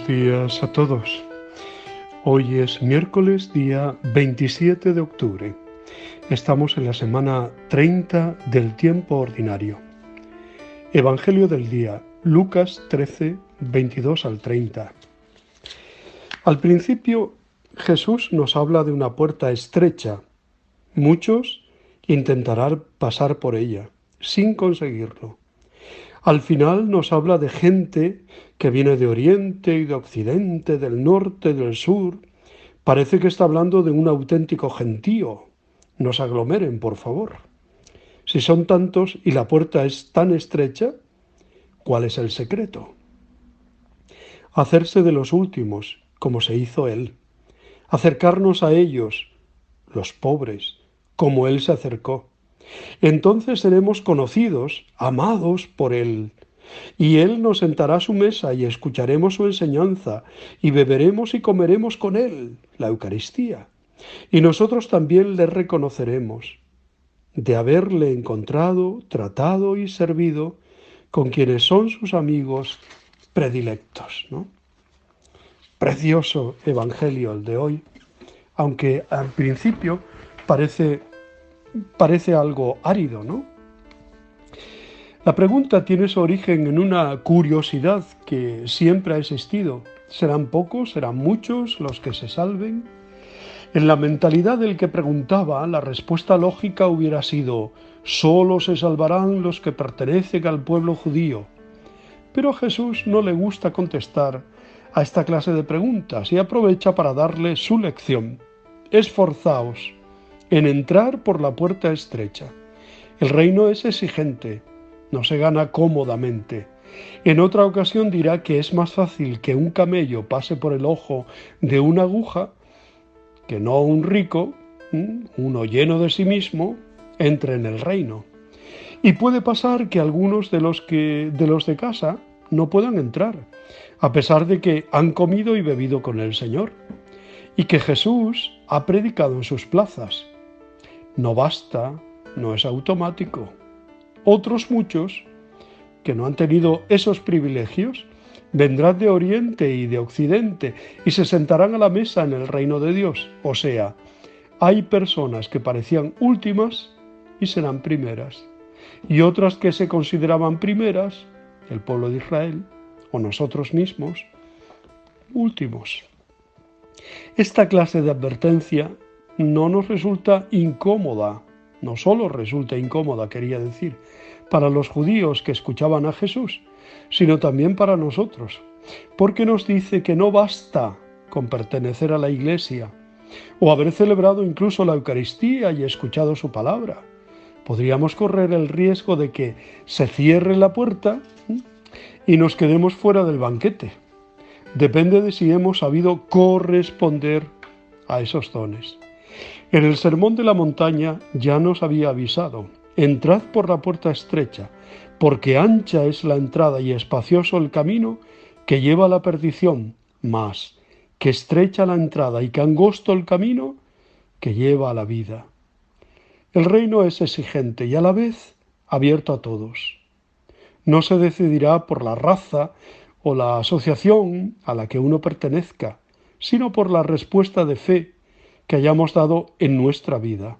Buenos días a todos. Hoy es miércoles, día 27 de octubre. Estamos en la semana 30 del tiempo ordinario. Evangelio del día, Lucas 13, 22 al 30. Al principio, Jesús nos habla de una puerta estrecha. Muchos intentarán pasar por ella, sin conseguirlo. Al final nos habla de gente que viene de Oriente y de Occidente, del norte, del sur. Parece que está hablando de un auténtico gentío. No se aglomeren, por favor. Si son tantos y la puerta es tan estrecha, ¿cuál es el secreto? Hacerse de los últimos, como se hizo Él. Acercarnos a ellos, los pobres, como Él se acercó. Entonces seremos conocidos, amados por Él. Y Él nos sentará a su mesa y escucharemos su enseñanza, y beberemos y comeremos con Él, la Eucaristía. Y nosotros también le reconoceremos, de haberle encontrado, tratado y servido con quienes son sus amigos predilectos, ¿no? Precioso evangelio el de hoy, aunque al principio parece algo árido, ¿no? La pregunta tiene su origen en una curiosidad que siempre ha existido. ¿Serán pocos, serán muchos los que se salven? En la mentalidad del que preguntaba, la respuesta lógica hubiera sido: solo se salvarán los que pertenecen al pueblo judío. Pero a Jesús no le gusta contestar a esta clase de preguntas y aprovecha para darle su lección. Esforzaos en entrar por la puerta estrecha. El reino es exigente, no se gana cómodamente. En otra ocasión dirá que es más fácil que un camello pase por el ojo de una aguja que no un rico, uno lleno de sí mismo, entre en el reino. Y puede pasar que algunos de los de casa no puedan entrar, a pesar de que han comido y bebido con el Señor, y que Jesús ha predicado en sus plazas. No basta, no es automático. Otros muchos, que no han tenido esos privilegios, vendrán de Oriente y de Occidente y se sentarán a la mesa en el reino de Dios. O sea, hay personas que parecían últimas y serán primeras, y otras que se consideraban primeras, el pueblo de Israel, o nosotros mismos, últimos. Esta clase de advertencia no nos resulta incómoda, no solo resulta incómoda, quería decir, para los judíos que escuchaban a Jesús, sino también para nosotros, porque nos dice que no basta con pertenecer a la Iglesia o haber celebrado incluso la Eucaristía y escuchado su palabra. Podríamos correr el riesgo de que se cierre la puerta y nos quedemos fuera del banquete. Depende de si hemos sabido corresponder a esos dones. En el Sermón de la Montaña ya nos había avisado: entrad por la puerta estrecha, porque ancha es la entrada y espacioso el camino que lleva a la perdición, mas que estrecha la entrada y que angosto el camino que lleva a la vida. El reino es exigente y a la vez abierto a todos. No se decidirá por la raza o la asociación a la que uno pertenezca, sino por la respuesta de fe que hayamos dado en nuestra vida.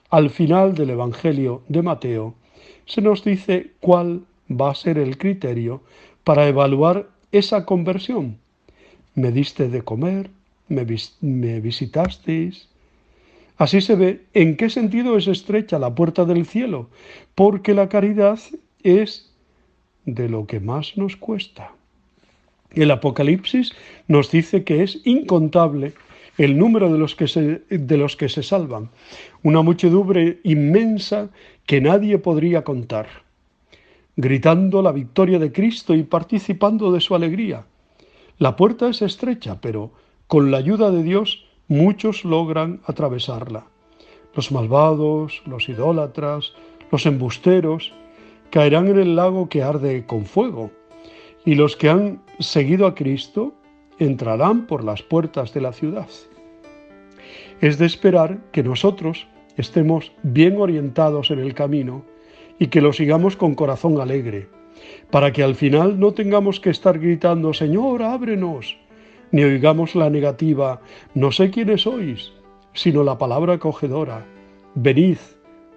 Al final del Evangelio de Mateo se nos dice cuál va a ser el criterio para evaluar esa conversión. Me diste de comer, me visitasteis. Así se ve en qué sentido es estrecha la puerta del cielo, porque la caridad es de lo que más nos cuesta. El Apocalipsis nos dice que es incontable el número de los que se salvan, una muchedumbre inmensa que nadie podría contar, gritando la victoria de Cristo y participando de su alegría. La puerta es estrecha, pero con la ayuda de Dios muchos logran atravesarla. Los malvados, los idólatras, los embusteros caerán en el lago que arde con fuego, y los que han seguido a Cristo entrarán por las puertas de la ciudad. Es de esperar que nosotros estemos bien orientados en el camino y que lo sigamos con corazón alegre, para que al final no tengamos que estar gritando «Señor, ábrenos», ni oigamos la negativa «No sé quiénes sois», sino la palabra acogedora «Venid,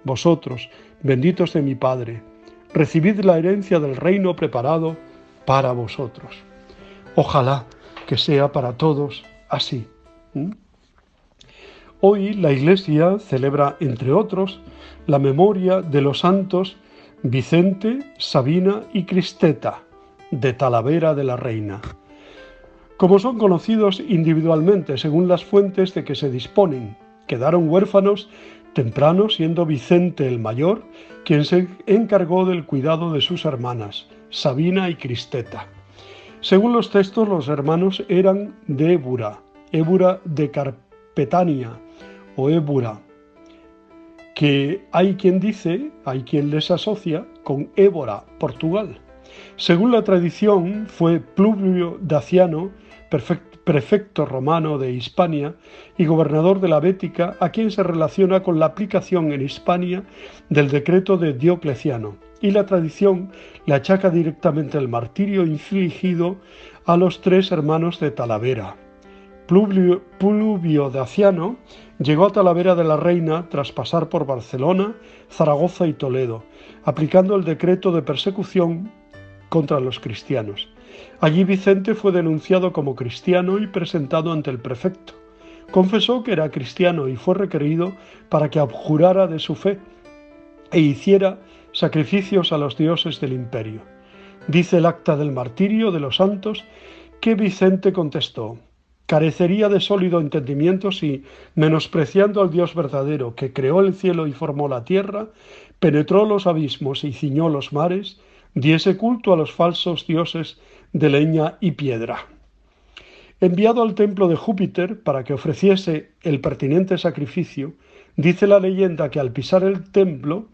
vosotros, benditos de mi Padre, recibid la herencia del reino preparado para vosotros». Ojalá que sea para todos así. Hoy la Iglesia celebra, entre otros, la memoria de los santos Vicente, Sabina y Cristeta, de Talavera de la Reina. Como son conocidos individualmente según las fuentes de que se disponen, quedaron huérfanos temprano, siendo Vicente el mayor quien se encargó del cuidado de sus hermanas, Sabina y Cristeta. Según los textos, los hermanos eran de Ébura de Carpetania o Ébura, que hay quien les asocia con Évora, Portugal. Según la tradición, fue Publio Daciano, prefecto romano de Hispania y gobernador de la Bética, a quien se relaciona con la aplicación en Hispania del decreto de Diocleciano, y la tradición le achaca directamente el martirio infligido a los 3 hermanos de Talavera. Publio Daciano llegó a Talavera de la Reina tras pasar por Barcelona, Zaragoza y Toledo, aplicando el decreto de persecución contra los cristianos. Allí Vicente fue denunciado como cristiano y presentado ante el prefecto. Confesó que era cristiano y fue requerido para que abjurara de su fe e hiciera sacrificios a los dioses del imperio. Dice el acta del martirio de los santos que Vicente contestó: «Carecería de sólido entendimiento si, menospreciando al Dios verdadero, que creó el cielo y formó la tierra, penetró los abismos y ciñó los mares, diese culto a los falsos dioses de leña y piedra». Enviado al templo de Júpiter para que ofreciese el pertinente sacrificio, dice la leyenda que al pisar el templo,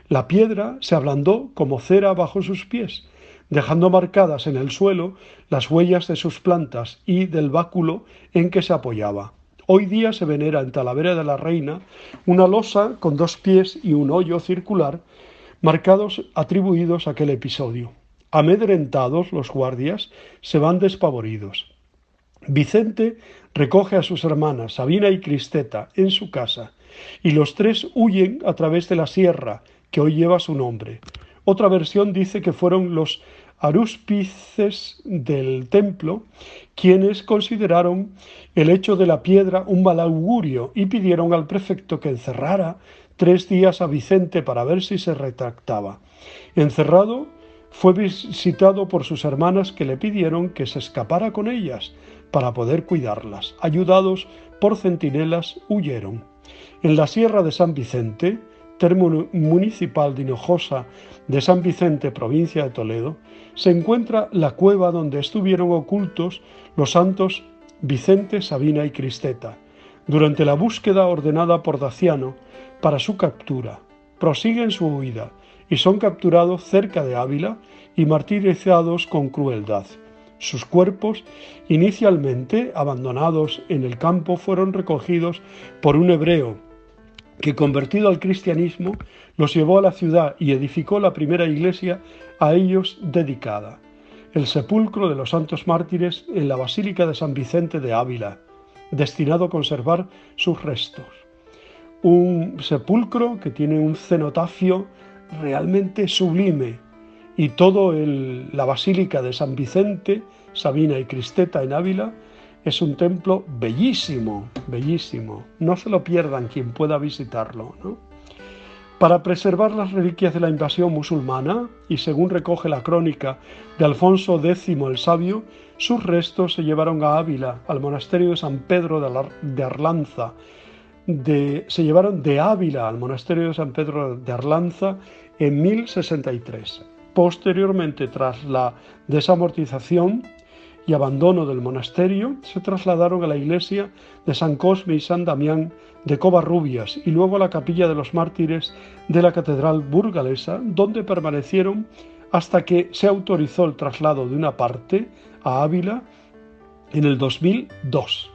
la piedra se ablandó como cera bajo sus pies, dejando marcadas en el suelo las huellas de sus plantas y del báculo en que se apoyaba. Hoy día se venera en Talavera de la Reina una losa con 2 pies y un hoyo circular marcados atribuidos a aquel episodio. Amedrentados, los guardias se van despavoridos. Vicente recoge a sus hermanas Sabina y Cristeta en su casa y los 3 huyen a través de la sierra que hoy lleva su nombre. Otra versión dice que fueron los arúspices del templo quienes consideraron el hecho de la piedra un mal augurio y pidieron al prefecto que encerrara 3 días a Vicente para ver si se retractaba. Encerrado, fue visitado por sus hermanas que le pidieron que se escapara con ellas para poder cuidarlas. Ayudados por centinelas, huyeron. En la sierra de San Vicente, termo municipal de Hinojosa de San Vicente, provincia de Toledo, se encuentra la cueva donde estuvieron ocultos los santos Vicente, Sabina y Cristeta, durante la búsqueda ordenada por Daciano para su captura. Prosiguen su huida y son capturados cerca de Ávila y martirizados con crueldad. Sus cuerpos, inicialmente abandonados en el campo, fueron recogidos por un hebreo que, convertido al cristianismo, los llevó a la ciudad y edificó la primera iglesia a ellos dedicada, el sepulcro de los santos mártires en la Basílica de San Vicente de Ávila, destinado a conservar sus restos. Un sepulcro que tiene un cenotafio realmente sublime, y la Basílica de San Vicente, Sabina y Cristeta en Ávila es un templo bellísimo, bellísimo. No se lo pierdan quien pueda visitarlo, ¿no? Para preservar las reliquias de la invasión musulmana, y según recoge la crónica de Alfonso X el Sabio, sus restos se llevaron a Ávila, al monasterio de San Pedro de Arlanza. Se llevaron de Ávila al monasterio de San Pedro de Arlanza en 1063. Posteriormente, tras la desamortización y abandono del monasterio, se trasladaron a la iglesia de San Cosme y San Damián de Covarrubias y luego a la capilla de los mártires de la catedral burgalesa, donde permanecieron hasta que se autorizó el traslado de una parte a Ávila en el 2002.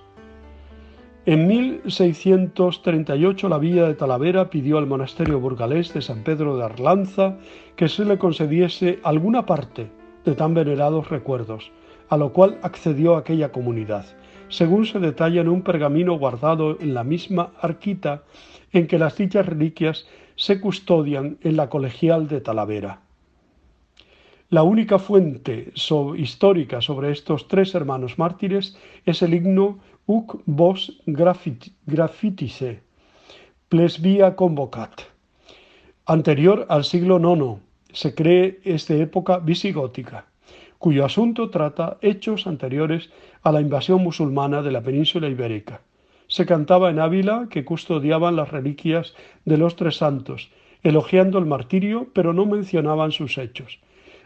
En 1638 la Villa de Talavera pidió al monasterio burgalés de San Pedro de Arlanza que se le concediese alguna parte de tan venerados recuerdos, a lo cual accedió aquella comunidad, según se detalla en un pergamino guardado en la misma arquita en que las dichas reliquias se custodian en la colegial de Talavera. La única fuente histórica sobre estos tres hermanos mártires es el himno Huc vos graffitice, ples via convocat, anterior al siglo IX, se cree es de época visigótica, cuyo asunto trata hechos anteriores a la invasión musulmana de la península ibérica. Se cantaba en Ávila que custodiaban las reliquias de los tres santos, elogiando el martirio, pero no mencionaban sus hechos.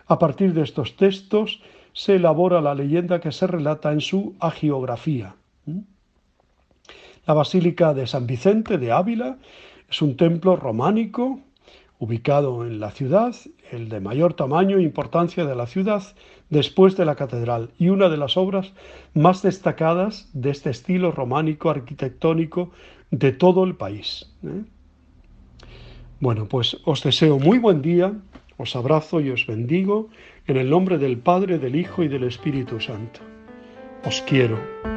A partir de estos textos se elabora la leyenda que se relata en su hagiografía. La Basílica de San Vicente de Ávila es un templo románico ubicado en la ciudad, el de mayor tamaño e importancia de la ciudad después de la catedral y una de las obras más destacadas de este estilo románico arquitectónico de todo el país. Bueno, pues os deseo muy buen día, os abrazo y os bendigo en el nombre del Padre, del Hijo y del Espíritu Santo. Os quiero.